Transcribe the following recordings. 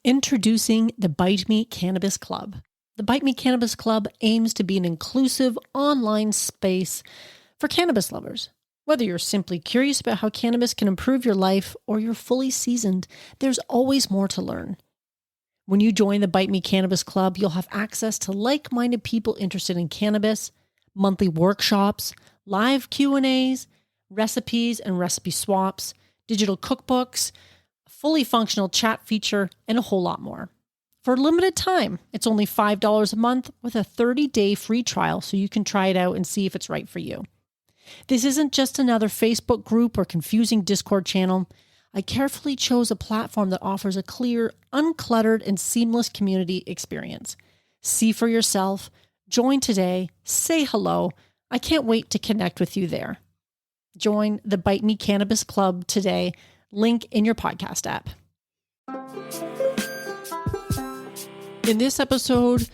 Introducing the Bite Me Cannabis Club. The Bite Me Cannabis Club aims to be an inclusive online space for cannabis lovers. Whether you're simply curious about how cannabis can improve your life or you're fully seasoned, there's always more to learn. When you join the Bite Me Cannabis Club, you'll have access to like-minded people interested in cannabis, monthly workshops, live Q&As, recipes and recipe swaps, digital cookbooks, fully functional chat feature, and a whole lot more. For a limited time, it's only $5 a month with a 30-day free trial so you can try it out and see if it's right for you. This isn't just another Facebook group or confusing Discord channel. I carefully chose a platform that offers a clear, uncluttered, and seamless community experience. See for yourself, join today, say hello. I can't wait to connect with you there. Join the Bite Me Cannabis Club today. Link in your podcast app. In this episode,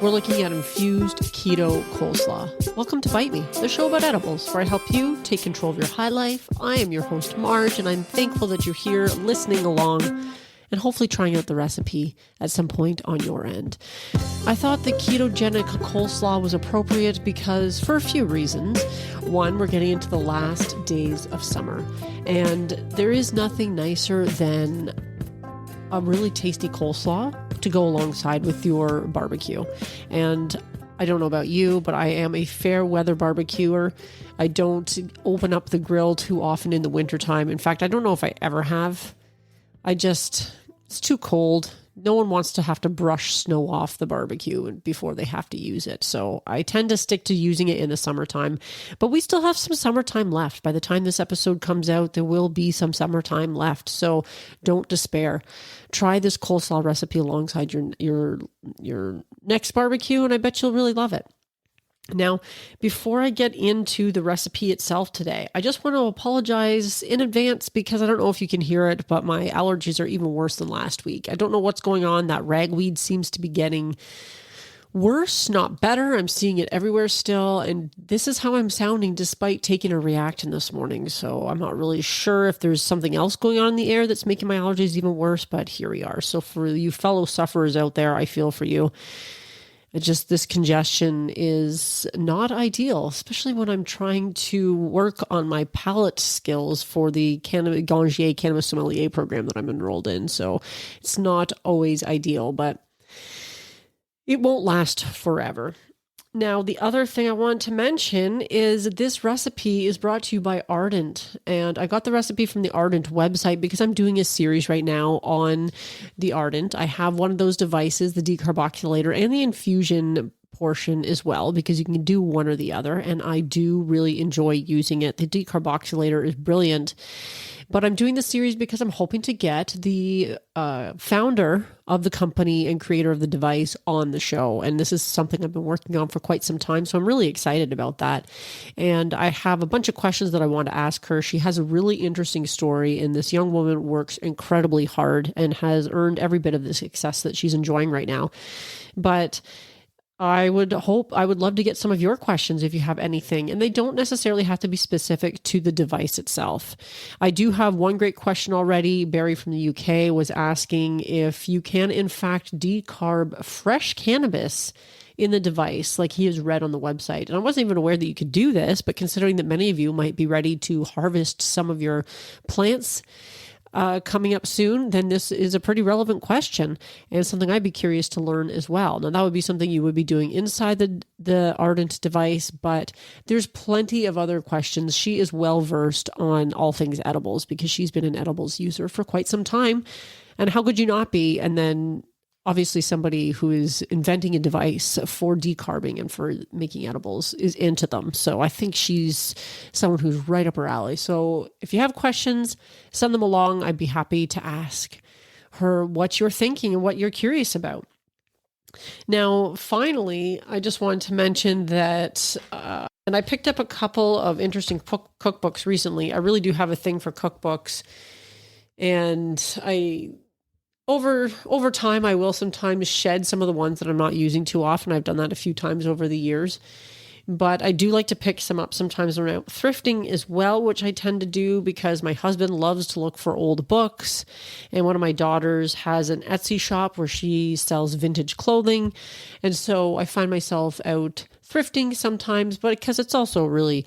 we're looking at infused keto coleslaw. Welcome to Bite Me, the show about edibles, where I help you take control of your high life. I am your host, Marge, and I'm thankful that you're here listening along and hopefully trying out the recipe at some point on your end. I thought the ketogenic coleslaw was appropriate because for a few reasons. One, we're getting into the last days of summer, and there is nothing nicer than a really tasty coleslaw to go alongside with your barbecue. And I don't know about you, but I am a fair weather barbecuer. I don't open up the grill too often in the wintertime. In fact, I don't know if I ever have. It's too cold. No one wants to have to brush snow off the barbecue before they have to use it. So I tend to stick to using it in the summertime, but we still have some summertime left. By the time this episode comes out, there will be some summertime left. So don't despair. Try this coleslaw recipe alongside your next barbecue, and I bet you'll really love it. Now, before I get into the recipe itself today, I just want to apologize in advance because I don't know if you can hear it, but my allergies are even worse than last week. I don't know what's going on. That ragweed seems to be getting worse, not better. I'm seeing it everywhere still, and this is how I'm sounding despite taking a Reactin this morning. So I'm not really sure if there's something else going on in the air that's making my allergies even worse, but here we are. So for you fellow sufferers out there, I feel for you. This congestion is not ideal, especially when I'm trying to work on my palate skills for the Gangier Cannabis Sommelier program that I'm enrolled in. So it's not always ideal, but it won't last forever. Now, the other thing I want to mention is this recipe is brought to you by Ardent. And I got the recipe from the Ardent website because I'm doing a series right now on the Ardent. I have one of those devices, the decarboxylator and the infusion portion as well, because you can do one or the other. And I do really enjoy using it. The decarboxylator is brilliant. But I'm doing this series because I'm hoping to get the founder of the company and creator of the device on the show. And this is something I've been working on for quite some time. So I'm really excited about that. And I have a bunch of questions that I want to ask her. She has a really interesting story. And this young woman works incredibly hard and has earned every bit of the success that she's enjoying right now. But I would love to get some of your questions if you have anything, and they don't necessarily have to be specific to the device itself. I do have one great question already. Barry from the UK was asking if you can, in fact, decarb fresh cannabis in the device, like he has read on the website. And I wasn't even aware that you could do this, but considering that many of you might be ready to harvest some of your plants coming up soon, then this is a pretty relevant question and something I'd be curious to learn as well. Now, that would be something you would be doing inside the Ardent device, but there's plenty of other questions. She is well versed on all things edibles because she's been an edibles user for quite some time. And how could you not be? And then obviously somebody who is inventing a device for decarbing and for making edibles is into them. So I think she's someone who's right up her alley. So if you have questions, send them along. I'd be happy to ask her what you're thinking and what you're curious about. Now, finally, I just wanted to mention that, and I picked up a couple of interesting cookbooks recently. I really do have a thing for cookbooks, and Over time, I will sometimes shed some of the ones that I'm not using too often. I've done that a few times over the years. But I do like to pick some up sometimes when I'm out thrifting as well, which I tend to do because my husband loves to look for old books. And one of my daughters has an Etsy shop where she sells vintage clothing. And so I find myself out thrifting sometimes, but because it's also a really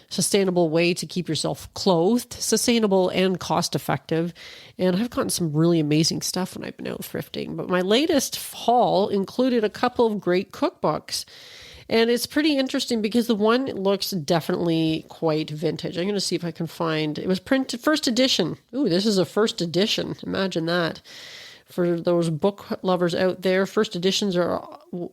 sustainable way to keep yourself clothed, sustainable and cost effective. And I've gotten some really amazing stuff when I've been out thrifting. But my latest haul included a couple of great cookbooks. And it's pretty interesting because the one looks definitely quite vintage. I'm going to see if I can find, it was printed first edition. Ooh, this is a first edition. Imagine that. For those book lovers out there, first editions are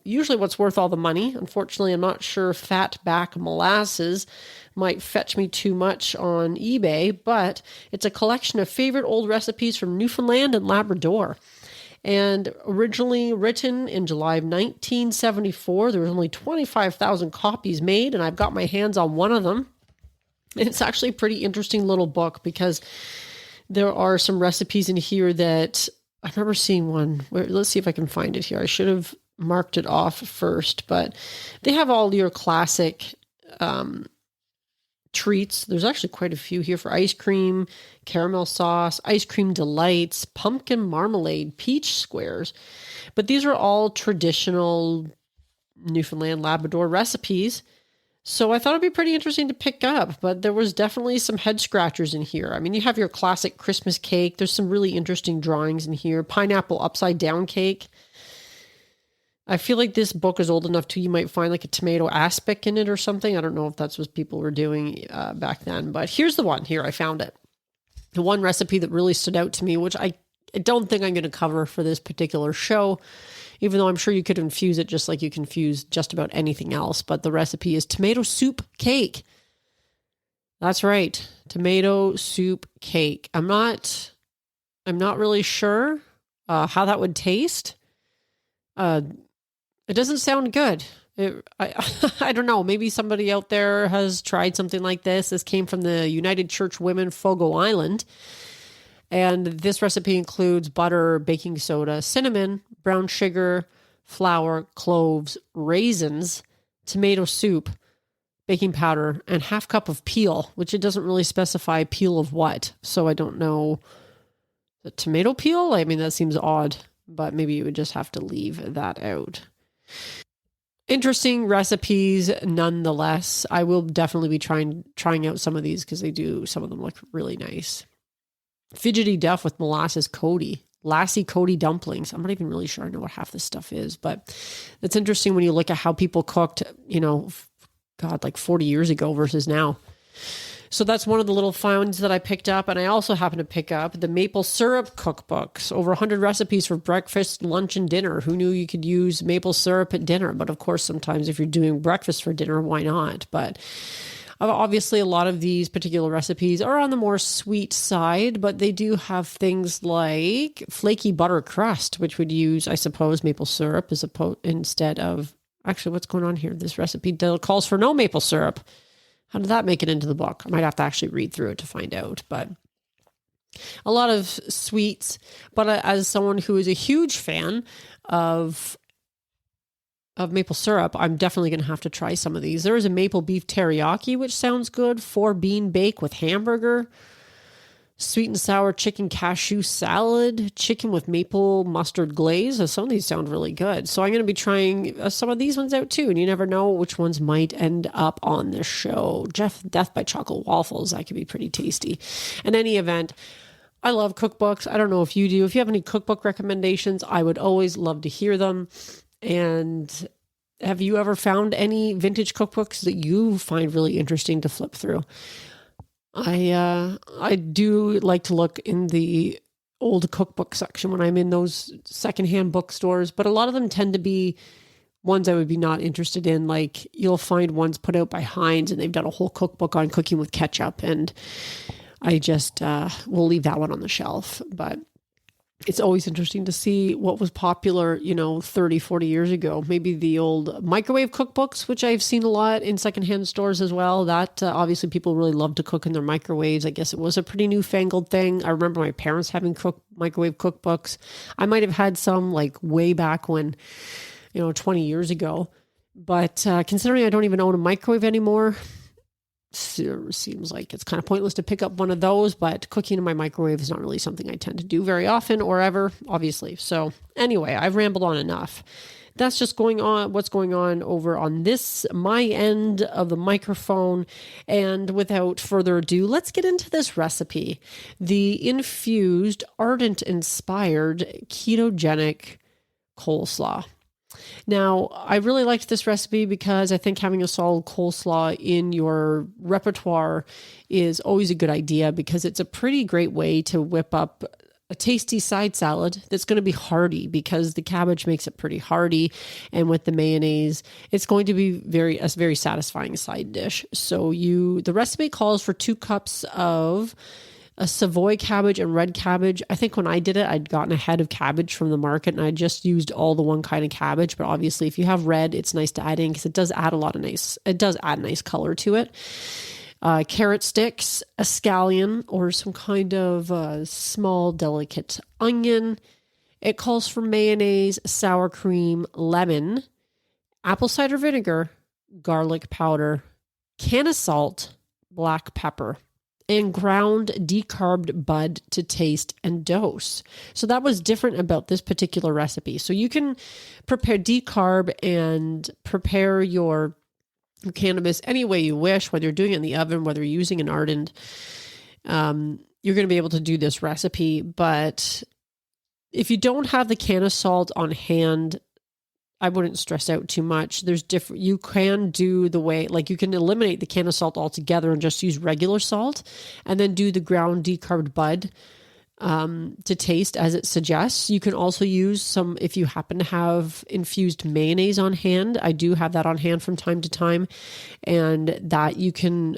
usually what's worth all the money. Unfortunately, I'm not sure Fatback Molasses might fetch me too much on eBay, but it's a collection of favorite old recipes from Newfoundland and Labrador. And originally written in July of 1974, there was only 25,000 copies made, and I've got my hands on one of them. And it's actually a pretty interesting little book because there are some recipes in here that I remember seeing one where, let's see if I can find it here. I should have marked it off first, but they have all your classic treats. There's actually quite a few here for ice cream, caramel sauce, ice cream delights, pumpkin marmalade, peach squares. But these are all traditional Newfoundland Labrador recipes. So I thought it'd be pretty interesting to pick up, but there was definitely some head scratchers in here. I mean, you have your classic Christmas cake. There's some really interesting drawings in here. Pineapple upside down cake. I feel like this book is old enough too. You might find like a tomato aspic in it or something. I don't know if that's what people were doing back then, but here's the one here. I found it. The one recipe that really stood out to me, which I don't think I'm going to cover for this particular show, even though I'm sure you could infuse it just like you can infuse just about anything else. But the recipe is tomato soup cake. That's right. Tomato soup cake. I'm not really sure how that would taste. It doesn't sound good. I don't know. Maybe somebody out there has tried something like this. This came from the United Church Women, Fogo Island. And this recipe includes butter, baking soda, cinnamon, brown sugar, flour, cloves, raisins, tomato soup, baking powder, and half cup of peel, which it doesn't really specify peel of what. So I don't know. The tomato peel? I mean, that seems odd, but maybe you would just have to leave that out. Interesting recipes nonetheless. I will definitely be trying out some of these because some of them look really nice. Fidgety Duff with molasses Cody. Lassie Cody dumplings. I'm not even really sure I know what half this stuff is, but it's interesting when you look at how people cooked, like 40 years ago versus now. So that's one of the little finds that I picked up. And I also happened to pick up the maple syrup cookbooks, over 100 recipes for breakfast, lunch, and dinner. Who knew you could use maple syrup at dinner? But of course, sometimes if you're doing breakfast for dinner, why not? But obviously, a lot of these particular recipes are on the more sweet side, but they do have things like flaky butter crust, which would use, I suppose, maple syrup instead of, actually, what's going on here? This recipe calls for no maple syrup. How did that make it into the book? I might have to actually read through it to find out, but a lot of sweets. But as someone who is a huge fan of maple syrup, I'm definitely going to have to try some of these. There is a maple beef teriyaki, which sounds good. 4-bean bake with hamburger. Sweet and sour chicken cashew salad. Chicken with maple mustard glaze. So some of these sound really good. So I'm going to be trying some of these ones out too. And you never know which ones might end up on this show. Death by Chocolate Waffles. That could be pretty tasty. In any event, I love cookbooks. I don't know if you do. If you have any cookbook recommendations, I would always love to hear them. And have you ever found any vintage cookbooks that you find really interesting to flip through? I do like to look in the old cookbook section when I'm in those secondhand bookstores, but a lot of them tend to be ones I would be not interested in. Like you'll find ones put out by Heinz and they've done a whole cookbook on cooking with ketchup, and I just will leave that one on the shelf. But it's always interesting to see what was popular, 30, 40 years ago. Maybe the old microwave cookbooks, which I've seen a lot in secondhand stores as well. That obviously people really love to cook in their microwaves. I guess it was a pretty newfangled thing. I remember my parents having microwave cookbooks. I might have had some like way back when, 20 years ago. But considering I don't even own a microwave anymore, it seems like it's kind of pointless to pick up one of those, but cooking in my microwave is not really something I tend to do very often or ever, obviously. So anyway, I've rambled on enough. That's just what's going on over on my end of the microphone. And without further ado, let's get into this recipe. The infused, Ardent inspired ketogenic coleslaw. Now, I really liked this recipe because I think having a solid coleslaw in your repertoire is always a good idea, because it's a pretty great way to whip up a tasty side salad that's going to be hearty, because the cabbage makes it pretty hearty. And with the mayonnaise, it's going to be a very satisfying side dish. So the recipe calls for 2 cups of a Savoy cabbage and red cabbage. I think when I did it, I'd gotten a head of cabbage from the market and I just used all the one kind of cabbage. But obviously if you have red, it's nice to add in, because it does add nice color to it. Carrot sticks, a scallion, or some kind of small delicate onion. It calls for mayonnaise, sour cream, lemon, apple cider vinegar, garlic powder, can of salt, black pepper, and ground decarbed bud to taste and dose. So that was different about this particular recipe. So you can prepare decarb and prepare your cannabis any way you wish, whether you're doing it in the oven, whether you're using an Ardent. You're going to be able to do this recipe. But if you don't have the can of salt on hand, I wouldn't stress out too much. You can do the way, like you can eliminate the can of salt altogether and just use regular salt, and then do the ground decarbed bud to taste as it suggests. You can also use some, if you happen to have infused mayonnaise on hand. I do have that on hand from time to time, and that you can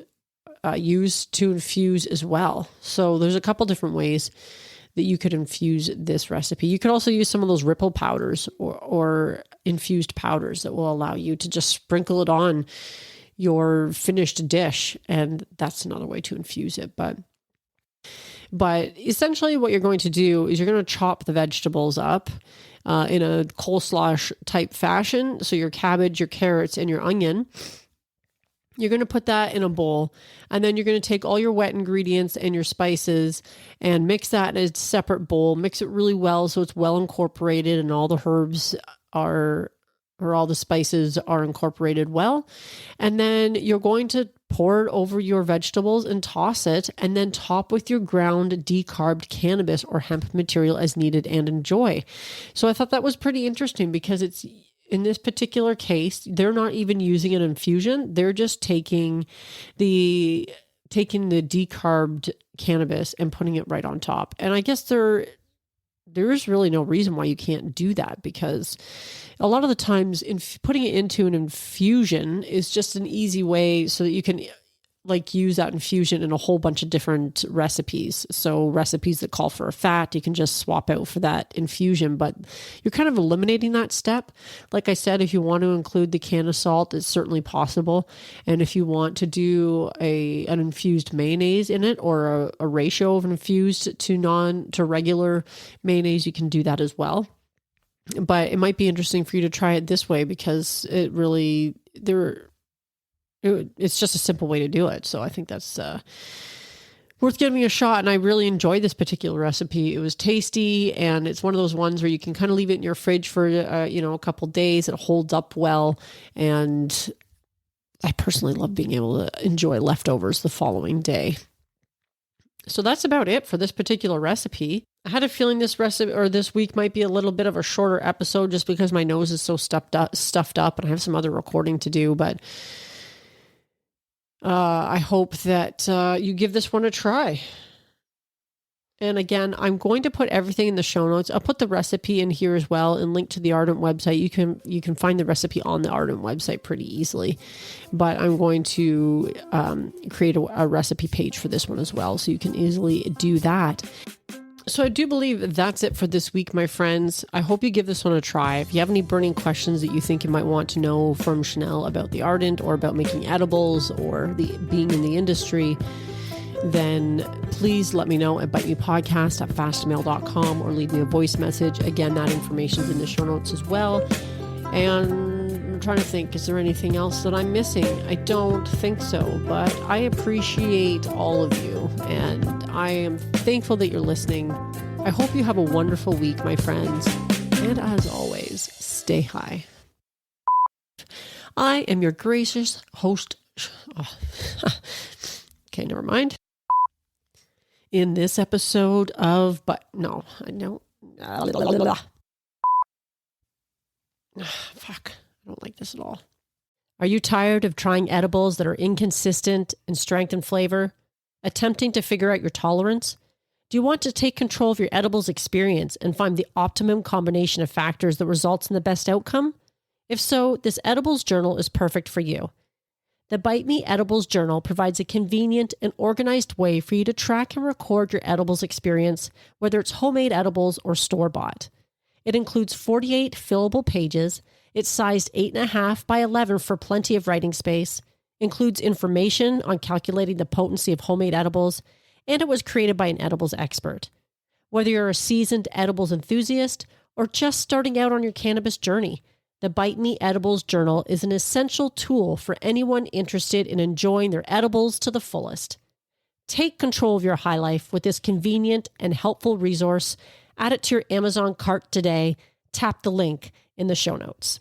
use to infuse as well. So there's a couple different ways that you could infuse this recipe. You could also use some of those ripple powders or infused powders that will allow you to just sprinkle it on your finished dish. And that's another way to infuse it. But essentially what you're going to do is you're going to chop the vegetables up in a coleslaw type fashion. So your cabbage, your carrots, and your onion. You're going to put that in a bowl, and then you're going to take all your wet ingredients and your spices and mix that in a separate bowl. Mix it really well so it's well incorporated and all the herbs or all the spices are incorporated well. And then you're going to pour it over your vegetables and toss it, and then top with your ground decarbed cannabis or hemp material as needed, and enjoy. So I thought that was pretty interesting, because in this particular case, they're not even using an infusion. They're just taking the decarbed cannabis and putting it right on top. And I guess there is really no reason why you can't do that, because a lot of the times putting it into an infusion is just an easy way so that you can use that infusion in a whole bunch of different recipes. So recipes that call for a fat, you can just swap out for that infusion, but you're kind of eliminating that step. Like I said, if you want to include the can of salt, it's certainly possible. And if you want to do an infused mayonnaise in it, or a ratio of infused to regular mayonnaise, you can do that as well. But it might be interesting for you to try it this way, because it's just a simple way to do it. So I think that's worth giving a shot. And I really enjoyed this particular recipe. It was tasty, and it's one of those ones where you can kind of leave it in your fridge for a couple days. It holds up well, and I personally love being able to enjoy leftovers the following day. So that's about it for this particular recipe. I had a feeling this week might be a little bit of a shorter episode, just because my nose is so stuffed up and I have some other recording to do. But I hope that you give this one a try. And again, I'm going to put everything in the show notes. I'll put the recipe in here as well, and link to the Ardent website. You can find the recipe on the Ardent website pretty easily. But I'm going to create a recipe page for this one as well, so you can easily do that. So I do believe that's it for this week, my friends. I hope you give this one a try. If you have any burning questions that you think you might want to know from Chanel about the Ardent, or about making edibles, or being in the industry, then please let me know at bitemepodcast@fastmail.com, or leave me a voice message. Again, that information's in the show notes as well. And trying to think, is there anything else that I'm missing? I don't think so, but I appreciate all of you, and I am thankful that you're listening. I hope you have a wonderful week, my friends, and as always, stay high. I am your gracious host. Okay, never mind. In this episode of, fuck, I don't like this at all. Are you tired of trying edibles that are inconsistent in strength and flavor? Attempting to figure out your tolerance? Do you want to take control of your edibles experience and find the optimum combination of factors that results in the best outcome? If so, this edibles journal is perfect for you. The Bite Me Edibles Journal provides a convenient and organized way for you to track and record your edibles experience, whether it's homemade edibles or store-bought. It includes 48 fillable pages. It's sized 8.5 by 11 for plenty of writing space, includes information on calculating the potency of homemade edibles, and it was created by an edibles expert. Whether you're a seasoned edibles enthusiast or just starting out on your cannabis journey, the Bite Me Edibles Journal is an essential tool for anyone interested in enjoying their edibles to the fullest. Take control of your high life with this convenient and helpful resource. Add it to your Amazon cart today. Tap the link in the show notes.